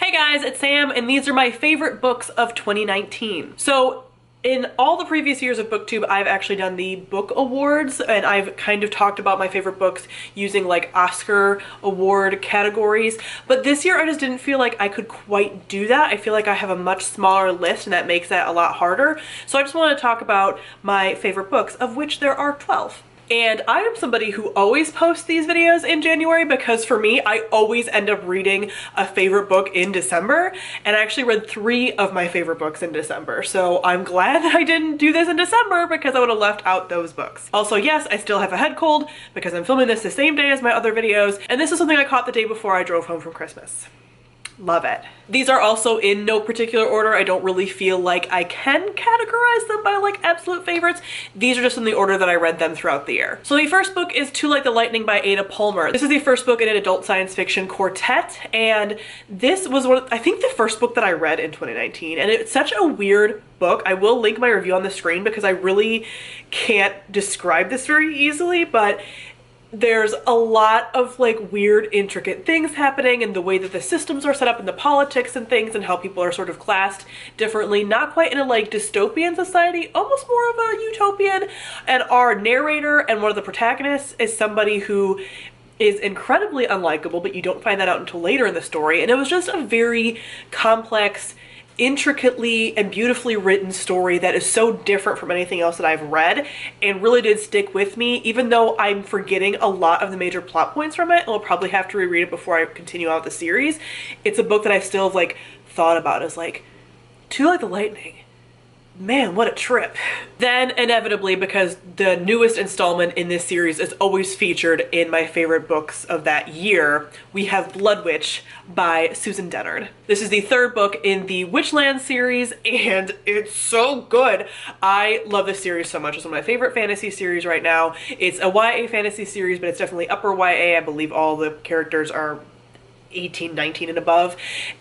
Hey guys, it's Sam, and these are my favorite books of 2019. So in all the previous years of BookTube, I've actually done the book awards, and I've kind of talked about my favorite books using like Oscar award categories. But this year I just didn't feel like I could quite do that. I feel like I have a much smaller list and that makes that a lot harder. So I just want to talk about my favorite books, of which there are 12. And I am somebody who always posts these videos in January because for me, I always end up reading a favorite book in December. And I actually read 3 of my favorite books in December. So I'm glad that I didn't do this in December because I would have left out those books. Also, yes, I still have a head cold because I'm filming this the same day as my other videos. And this is something I caught the day before I drove home from Christmas. Love it. These are also in no particular order. I don't really feel like I can categorize them by like absolute favorites. These are just in the order that I read them throughout the year. So the first book is Too Like the Lightning by Ada Palmer. This is the first book in an adult science fiction quartet, and this was I think the first book that I read in 2019, and it's such a weird book. I will link my review on the screen because I really can't describe this very easily, but there's a lot of like weird intricate things happening and the way that the systems are set up and the politics and things and how people are sort of classed differently, not quite in a like dystopian society, almost more of a utopian. And our narrator and one of the protagonists is somebody who is incredibly unlikable, but you don't find that out until later in the story. And it was just a very complex, intricately and beautifully written story that is so different from anything else that I've read and really did stick with me, even though I'm forgetting a lot of the major plot points from it. And I'll probably have to reread it before I continue out the series. It's a book that I still have like thought about as like, Too Like the Lightning. Man, what a trip. Then inevitably, because the newest installment in this series is always featured in my favorite books of that year, we have Blood Witch by Susan Dennard. This is the third book in the Witchland series, and it's so good. I love this series so much. It's one of my favorite fantasy series right now. It's a YA fantasy series, but it's definitely upper YA. I believe all the characters are 18, 19 and above,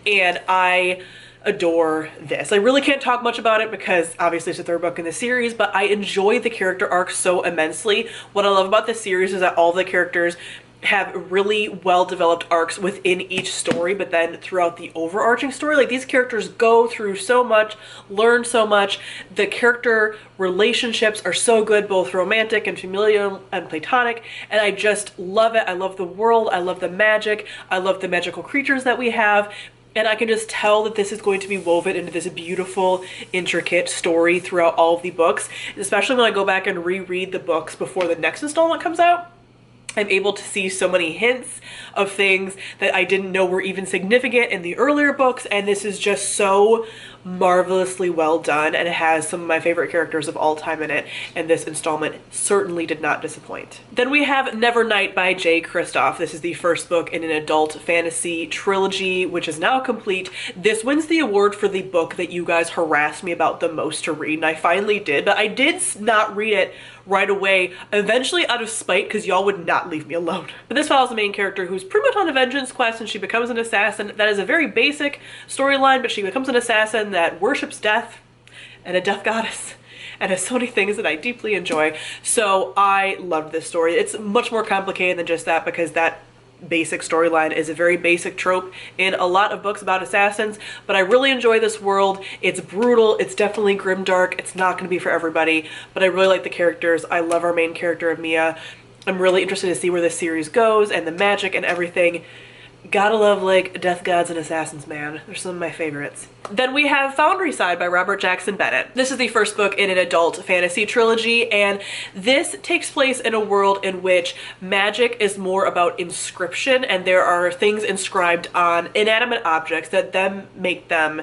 and I adore this. I really can't talk much about it because obviously it's the third book in the series, but I enjoy the character arc so immensely. What I love about this series is that all the characters have really well-developed arcs within each story, but then throughout the overarching story, like these characters go through so much, learn so much. The character relationships are so good, both romantic and familial and platonic, and I just love it. I love the world, I love the magic, I love the magical creatures that we have. And I can just tell that this is going to be woven into this beautiful, intricate story throughout all of the books. Especially when I go back and reread the books before the next installment comes out, I'm able to see so many hints of things that I didn't know were even significant in the earlier books, and this is just so marvelously well done, and it has some of my favorite characters of all time in it, and this installment certainly did not disappoint. Then we have Nevernight by Jay Kristoff. This is the first book in an adult fantasy trilogy, which is now complete. This wins the award for the book that you guys harassed me about the most to read, and I finally did, but I did not read it right away, eventually out of spite because y'all would not leave me alone. But this follows the main character who's pretty much on a vengeance quest, and she becomes an assassin. That is a very basic storyline, but she becomes an assassin that worships death and a death goddess and has so many things that I deeply enjoy. So I loved this story. It's much more complicated than just that because that basic storyline is a very basic trope in a lot of books about assassins, but I really enjoy this world. It's brutal, it's definitely grimdark, it's not going to be for everybody, but I really like the characters. I love our main character of Mia. I'm really interested to see where this series goes and the magic and everything. Gotta love like death gods and assassins, man. They're some of my favorites. Then we have Foundry Side by Robert Jackson Bennett. This is the first book in an adult fantasy trilogy, and this takes place in a world in which magic is more about inscription, and there are things inscribed on inanimate objects that then make them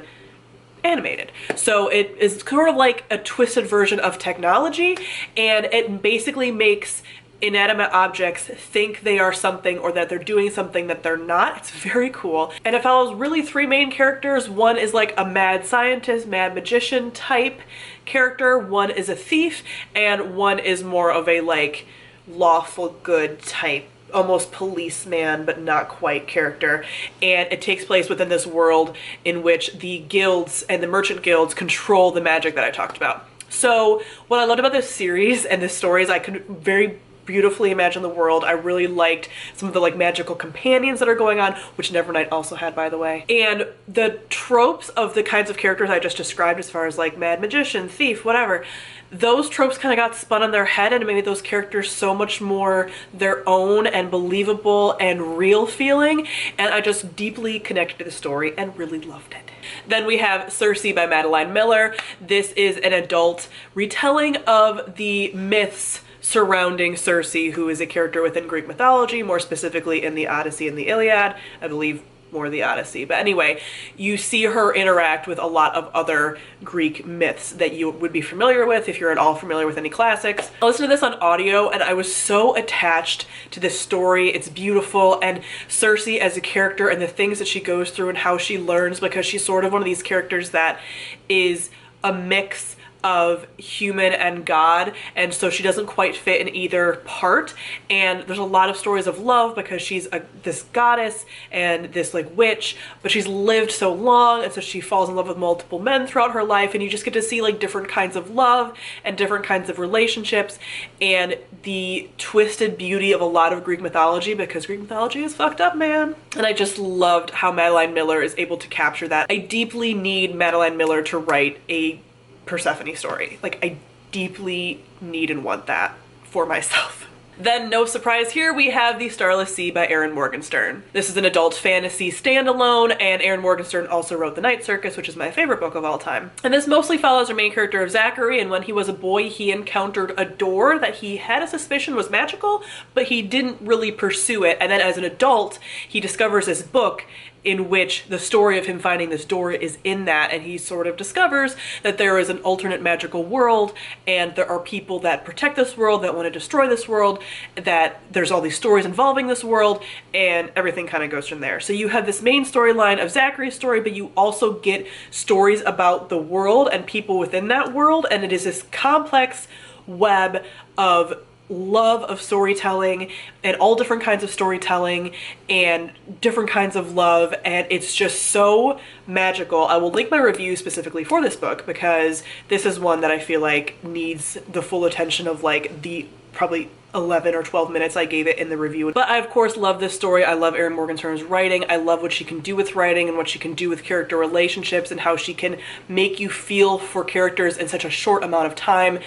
animated. So it is sort of like a twisted version of technology, and it basically makes inanimate objects think they are something or that they're doing something that they're not. It's very cool. And it follows really 3 main characters. One is like a mad scientist, mad magician type character. One is a thief, and one is more of a like lawful good type, almost policeman but not quite character. And it takes place within this world in which the guilds and the merchant guilds control the magic that I talked about. So what I loved about this series and this story is I could very beautifully imagined the world. I really liked some of the like magical companions that are going on, which Nevernight also had, by the way. And the tropes of the kinds of characters I just described, as far as like mad magician, thief, whatever, those tropes kind of got spun on their head and it made those characters so much more their own and believable and real feeling, and I just deeply connected to the story and really loved it. Then we have Cersei by Madeline Miller. This is an adult retelling of the myths surrounding Cersei, who is a character within Greek mythology, more specifically in the Odyssey and the Iliad, I believe more the Odyssey. But anyway, you see her interact with a lot of other Greek myths that you would be familiar with if you're at all familiar with any classics. I listened to this on audio and I was so attached to this story. It's beautiful, and Cersei as a character and the things that she goes through and how she learns, because she's sort of one of these characters that is a mix of human and god, and so she doesn't quite fit in either part. And there's a lot of stories of love because she's this goddess and this like witch, but she's lived so long, and so she falls in love with multiple men throughout her life, and you just get to see like different kinds of love and different kinds of relationships and the twisted beauty of a lot of Greek mythology, because Greek mythology is fucked up, man. And I just loved how Madeline Miller is able to capture that. I deeply need Madeline Miller to write a Persephone story. Like, I deeply need and want that for myself. Then, no surprise here, we have The Starless Sea by Erin Morgenstern. This is an adult fantasy standalone, and Erin Morgenstern also wrote The Night Circus, which is my favorite book of all time. And this mostly follows our main character of Zachary, and when he was a boy, he encountered a door that he had a suspicion was magical, but he didn't really pursue it. And then as an adult, he discovers this book in which the story of him finding this door is in that, and he sort of discovers that there is an alternate magical world, and there are people that protect this world, that want to destroy this world, that there's all these stories involving this world, and everything kind of goes from there. So you have this main storyline of Zachary's story, but you also get stories about the world and people within that world, and it is this complex web of love of storytelling and all different kinds of storytelling and different kinds of love, and it's just so magical. I will link my review specifically for this book because this is one that I feel like needs the full attention of like the probably 11 or 12 minutes I gave it in the review. But I of course love this story. I love Erin Morgenstern's writing. I love what she can do with writing and what she can do with character relationships and how she can make you feel for characters in such a short amount of time,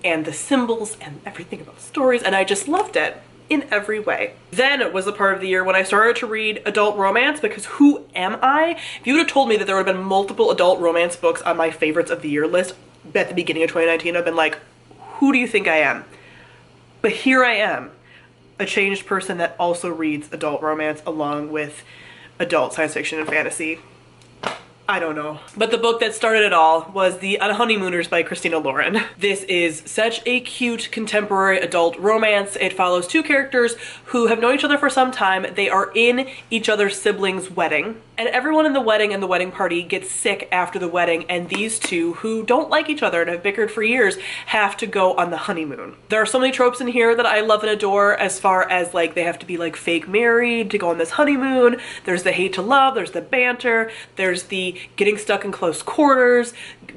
and the symbols and everything about stories, and I just loved it in every way. Then it was the part of the year when I started to read adult romance, because who am I? If you would have told me that there would have been multiple adult romance books on my favorites of the year list at the beginning of 2019, I've been like, who do you think I am? But here I am, a changed person that also reads adult romance along with adult science fiction and fantasy. I don't know. But the book that started it all was The Honeymooners by Christina Lauren. This is such a cute contemporary adult romance. It follows two characters who have known each other for some time. They are in each other's siblings' wedding, and everyone in the wedding and the wedding party gets sick after the wedding, and these two, who don't like each other and have bickered for years, have to go on the honeymoon. There are so many tropes in here that I love and adore, as far as like they have to be like fake married to go on this honeymoon. There's the hate to love, there's the banter, there's the getting stuck in close quarters,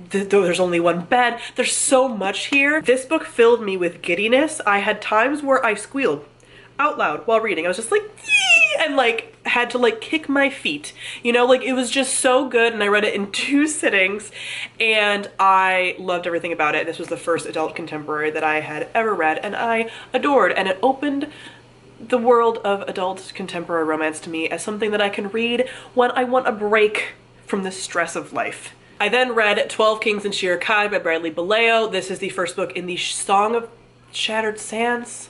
there's only one bed. There's so much here. This book filled me with giddiness. I had times where I squealed out loud while reading. I was just like, yee! And like had to like kick my feet, you know, like it was just so good. And I read it in 2 sittings and I loved everything about it. This was the first adult contemporary that I had ever read and I adored, and it opened the world of adult contemporary romance to me as something that I can read when I want a break from the stress of life. I then read 12 Kings and Shere Kai by Bradley Baleo. This is the first book in the Song of Shattered Sands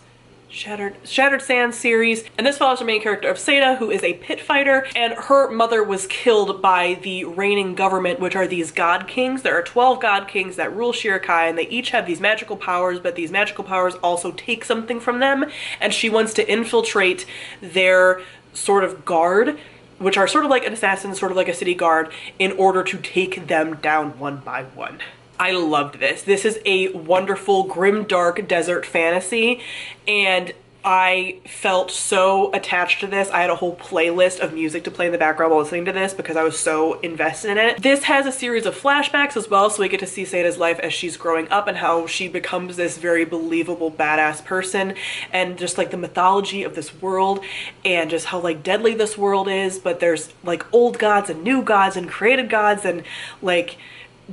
series, and this follows the main character of Seda, who is a pit fighter, and her mother was killed by the reigning government, which are these god kings. There are 12 god kings that rule Shere Kai, and they each have these magical powers, but these magical powers also take something from them, and she wants to infiltrate their sort of guard, which are sort of like an assassin, sort of like a city guard, in order to take them down one by one. I loved this. This is a wonderful, grim, dark desert fantasy, and I felt so attached to this. I had a whole playlist of music to play in the background while listening to this because I was so invested in it. This has a series of flashbacks as well, so we get to see Sada's life as she's growing up and how she becomes this very believable badass person, and just like the mythology of this world and just how like deadly this world is. But there's like old gods and new gods and created gods and like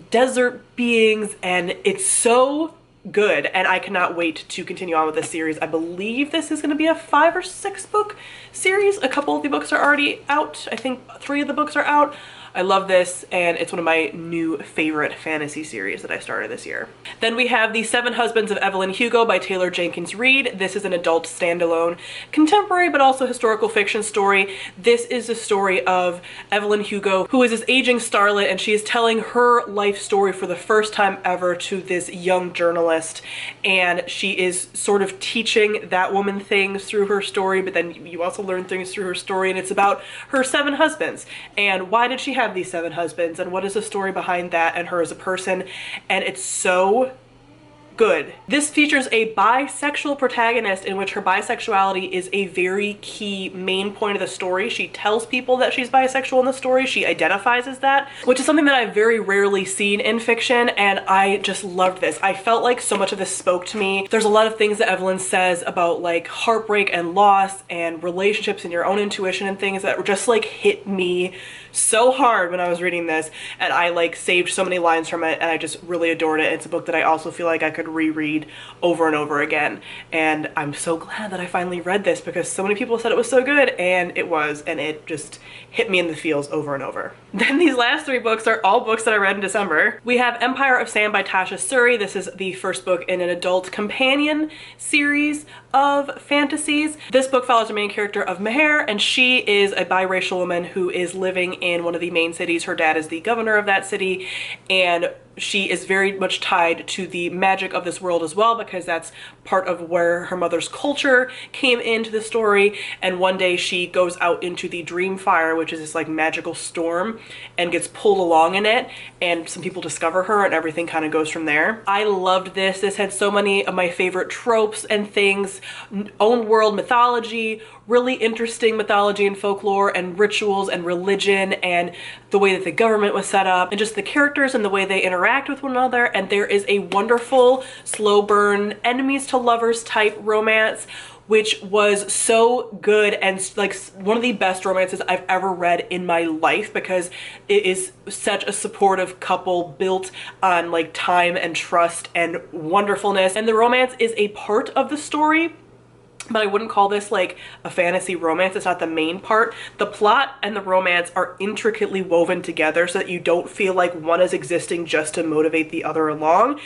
desert beings, and it's so good, and I cannot wait to continue on with this series. I believe this is going to be a 5 or 6 book series. A couple of the books are already out. I think 3 of the books are out. I love this, and it's one of my new favorite fantasy series that I started this year. Then we have The Seven Husbands of Evelyn Hugo by Taylor Jenkins Reid. This is an adult standalone contemporary but also historical fiction story. This is the story of Evelyn Hugo, who is this aging starlet, and she is telling her life story for the first time ever to this young journalist, and she is sort of teaching that woman things through her story, but then you also learn things through her story, and it's about her 7 husbands and why did she have these 7 husbands and what is the story behind that and her as a person, and it's so good. This features a bisexual protagonist in which her bisexuality is a very key main point of the story. She tells people that she's bisexual in the story. She identifies as that, which is something that I've very rarely seen in fiction, and I just loved this. I felt like so much of this spoke to me. There's a lot of things that Evelyn says about like heartbreak and loss and relationships and your own intuition and things that just like hit me so hard when I was reading this, and I like saved so many lines from it, and I just really adored it. It's a book that I also feel like I could reread over and over again, and I'm so glad that I finally read this because so many people said it was so good, and it was, and it just hit me in the feels over and over. Then these last 3 books are all books that I read in December. We have Empire of Sand by Tasha Suri. This is the first book in an adult companion series of fantasies. This book follows the main character of Meher, and she is a biracial woman who is living in one of the main cities. Her dad is the governor of that city, and she is very much tied to the magic of this world as well because that's part of where her mother's culture came into the story. And one day she goes out into the dream fire, which is this like magical storm, and gets pulled along in it, and some people discover her and everything kind of goes from there. I loved this. This had so many of my favorite tropes and things, own world mythology, really interesting mythology and folklore and rituals and religion and the way that the government was set up and just the characters and the way they interact with one another. And there is a wonderful slow burn enemies to lovers type romance, which was so good and like one of the best romances I've ever read in my life because it is such a supportive couple built on like time and trust and wonderfulness. And the romance is a part of the story, but I wouldn't call this like a fantasy romance. It's not the main part. The plot and the romance are intricately woven together so that you don't feel like one is existing just to motivate the other along.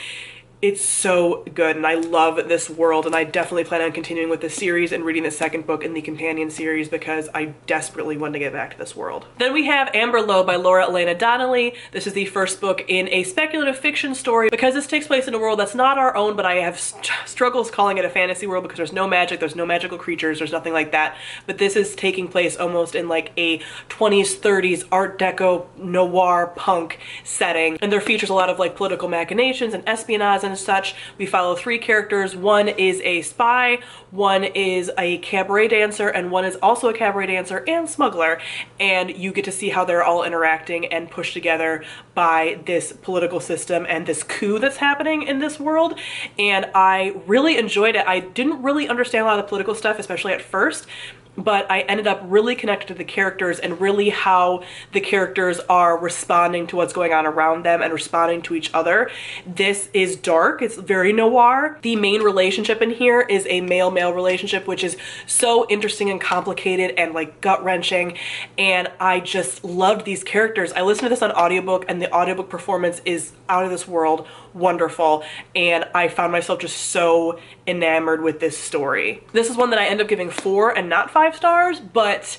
It's so good, and I love this world, and I definitely plan on continuing with this series and reading the second book in the companion series because I desperately want to get back to this world. Then we have Amber Lowe by Laura Elena Donnelly. This is the first book in a speculative fiction story because this takes place in a world that's not our own, but I have struggles calling it a fantasy world because there's no magic, there's no magical creatures, there's nothing like that. But this is taking place almost in like a 20s, 30s Art Deco noir punk setting, and there features a lot of like political machinations and espionage and such. We follow 3 characters. One is a spy, one is a cabaret dancer, and one is also a cabaret dancer and smuggler, and you get to see how they're all interacting and pushed together by this political system and this coup that's happening in this world. And I really enjoyed it. I didn't really understand a lot of the political stuff, especially at first, but I ended up really connected to the characters and really how the characters are responding to what's going on around them and responding to each other. This is dark. It's very noir. The main relationship in here is a male-male relationship, which is so interesting and complicated and like gut-wrenching, and I just loved these characters. I listened to this on audiobook, and the audiobook performance is out of this world, wonderful, and I found myself just so enamored with this story. This is one that I end up giving 4 and not 5 stars, but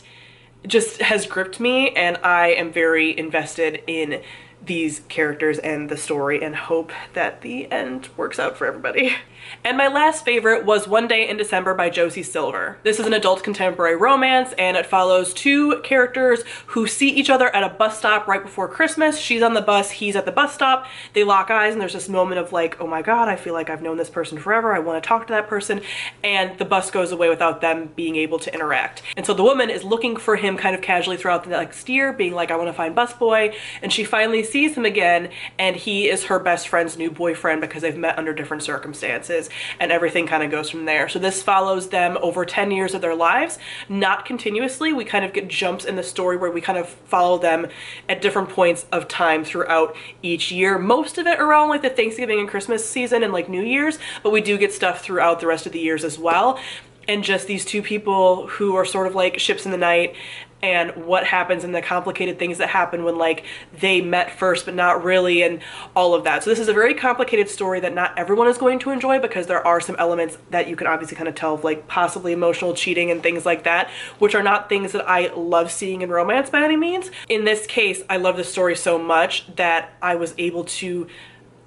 just has gripped me, and I am very invested in these characters and the story and hope that the end works out for everybody. And my last favorite was One Day in December by Josie Silver. This is an adult contemporary romance, and it follows two characters who see each other at a bus stop right before Christmas. She's on the bus, he's at the bus stop. They lock eyes and there's this moment of like, oh my god, I feel like I've known this person forever. I want to talk to that person. And the bus goes away without them being able to interact. And so the woman is looking for him kind of casually throughout the next year, being like, I want to find busboy. And she finally sees him again, and he is her best friend's new boyfriend because they've met under different circumstances. And everything kind of goes from there. So this follows them over 10 years of their lives, not continuously. We kind of get jumps in the story where we kind of follow them at different points of time throughout each year. Most of it around like the Thanksgiving and Christmas season and like New Year's, but we do get stuff throughout the rest of the years as well. And just these two people who are sort of like ships in the night, and what happens and the complicated things that happen when like they met first but not really, and all of that. So this is a very complicated story that not everyone is going to enjoy, because there are some elements that you can obviously kind of tell of like possibly emotional cheating and things like that, which are not things that I love seeing in romance by any means. In this case, I love the story so much that I was able to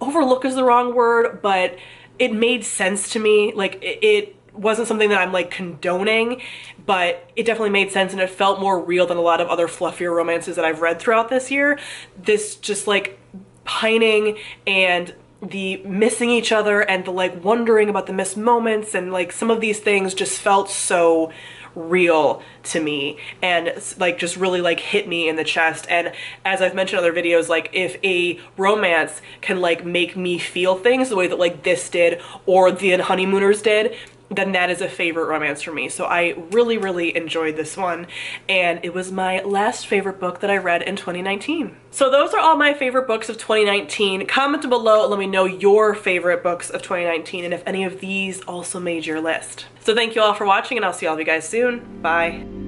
overlook is the wrong word, but it made sense to me. Like it wasn't something that I'm like condoning, but it definitely made sense, and it felt more real than a lot of other fluffier romances that I've read throughout this year. This just like pining and the missing each other and the like wondering about the missed moments and like some of these things just felt so real to me, and like just really like hit me in the chest. And as I've mentioned in other videos, like if a romance can like make me feel things the way that like this did or the Honeymooners did, then that is a favorite romance for me. So I really enjoyed this one, and it was my last favorite book that I read in 2019. So those are all my favorite books of 2019. Comment below, let me know your favorite books of 2019 and if any of these also made your list. So thank you all for watching, and I'll see all of you guys soon. Bye.